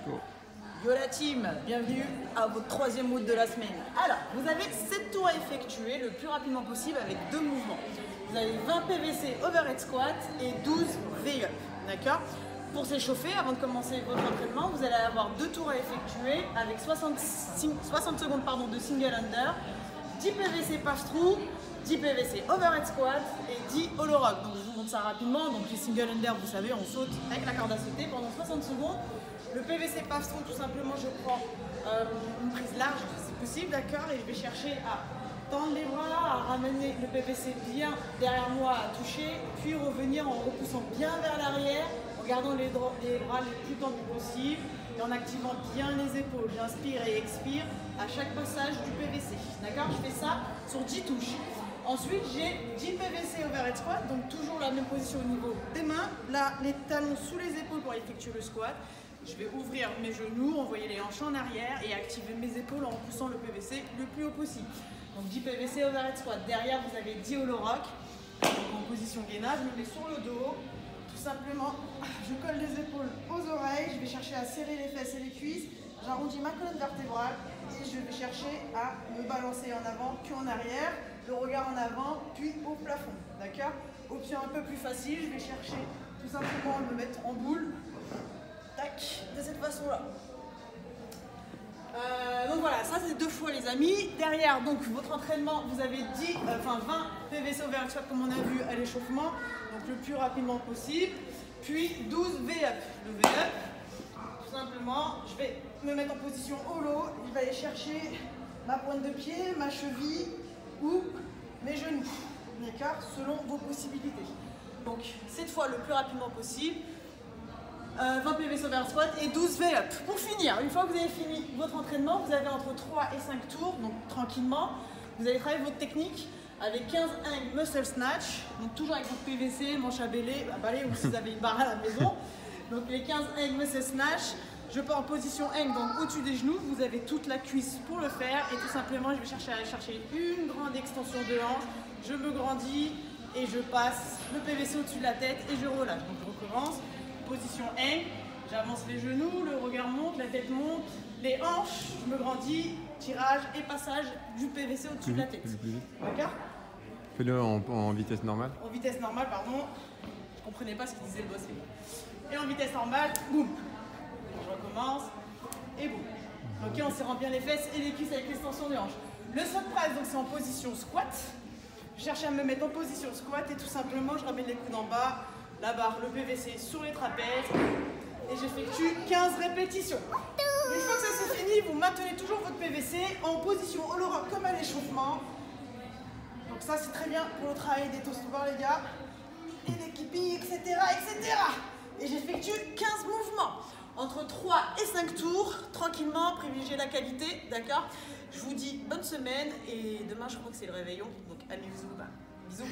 Go. Yo la team, bienvenue à votre troisième route de la semaine. Alors, vous avez 7 tours à effectuer le plus rapidement possible avec 2 mouvements. Vous avez 20 PVC overhead squat et 12 V-up, d'accord? Pour s'échauffer, avant de commencer votre entraînement, vous allez avoir 2 tours à effectuer avec 60 secondes de single under, 10 PVC pass-through, 10 PVC overhead squat et 10 hollow rock. Donc je vous montre ça rapidement. Donc les single under, vous savez, on saute avec la corde à sauter pendant 60 secondes. Le PVC pass-through, tout simplement, je prends une prise large, si c'est possible, d'accord, et je vais chercher à tendre les bras, à ramener le PVC bien derrière moi, à toucher, puis revenir en repoussant bien vers l'arrière, en gardant les bras les plus tendus possible et en activant bien les épaules. J'inspire et expire à chaque passage du PVC, d'accord? Je fais ça sur 10 touches. Ensuite, j'ai 10 PVC overhead squat, donc toujours la même position au niveau des mains. Là, les talons sous les épaules pour effectuer le squat. Je vais ouvrir mes genoux, envoyer les hanches en arrière et activer mes épaules en poussant le PVC le plus haut possible. Donc 10 PVC overhead squat. Derrière, vous avez 10 hollow rock. Donc en position gainage, je me mets sur le dos. Tout simplement, je colle les épaules aux oreilles. Je vais chercher à serrer les fesses et les cuisses. J'arrondis ma colonne vertébrale et je vais chercher à me balancer en avant puis en arrière. Le regard en avant puis au plafond. D'accord? Option un peu plus facile, je vais chercher tout simplement à me mettre en boule. Tac, de cette façon-là. Donc voilà, ça c'est 2 fois les amis. Derrière, donc votre entraînement, vous avez 20 PVC overhead squat comme on a vu à l'échauffement, donc le plus rapidement possible. Puis 12 V-up. Le V-up, tout simplement, je vais me mettre en position hollow. Je vais aller chercher ma pointe de pied, ma cheville ou mes genoux. D'accord, selon vos possibilités. Donc cette fois le plus rapidement possible. 20 PVC overhead squat et 12 V-up. Pour finir, une fois que vous avez fini votre entraînement, vous avez entre 3 et 5 tours, donc tranquillement, vous allez travailler votre technique avec 15 hang muscle snatch, donc toujours avec votre PVC, manche à balai ou si vous avez une barre à la maison. Donc les 15 hang muscle snatch, je pars en position hang, donc au-dessus des genoux, vous avez toute la cuisse pour le faire et tout simplement, je vais chercher à aller chercher une grande extension de hanche, je me grandis et je passe le PVC au-dessus de la tête et je relâche. Donc je recommence. Position hang, j'avance les genoux, le regard monte, la tête monte, les hanches, je me grandis, tirage et passage du PVC au-dessus de la tête. D'accord? Fais-le en vitesse normale. En vitesse normale, pardon. Je ne comprenais pas ce qu'il disait le boss. Et en vitesse normale, boum. Je recommence et boum. Ok, on serrant bien les fesses et les cuisses avec l'extension des hanches. Le saut de presse, donc c'est en position squat. Je cherche à me mettre en position squat et tout simplement, je ramène les coudes en bas. La barre, le PVC sur les trapèzes et j'effectue 15 répétitions. Une fois que ça c'est fini, vous maintenez toujours votre PVC en position hollow rock comme à l'échauffement. Donc ça c'est très bien pour le travail des toast to bar les gars, et des keeping, etc. Et j'effectue 15 mouvements entre 3 et 5 tours, tranquillement, privilégiez la qualité, d'accord? Je vous dis bonne semaine et demain je crois que c'est le réveillon, donc amusez-vous. Bisous.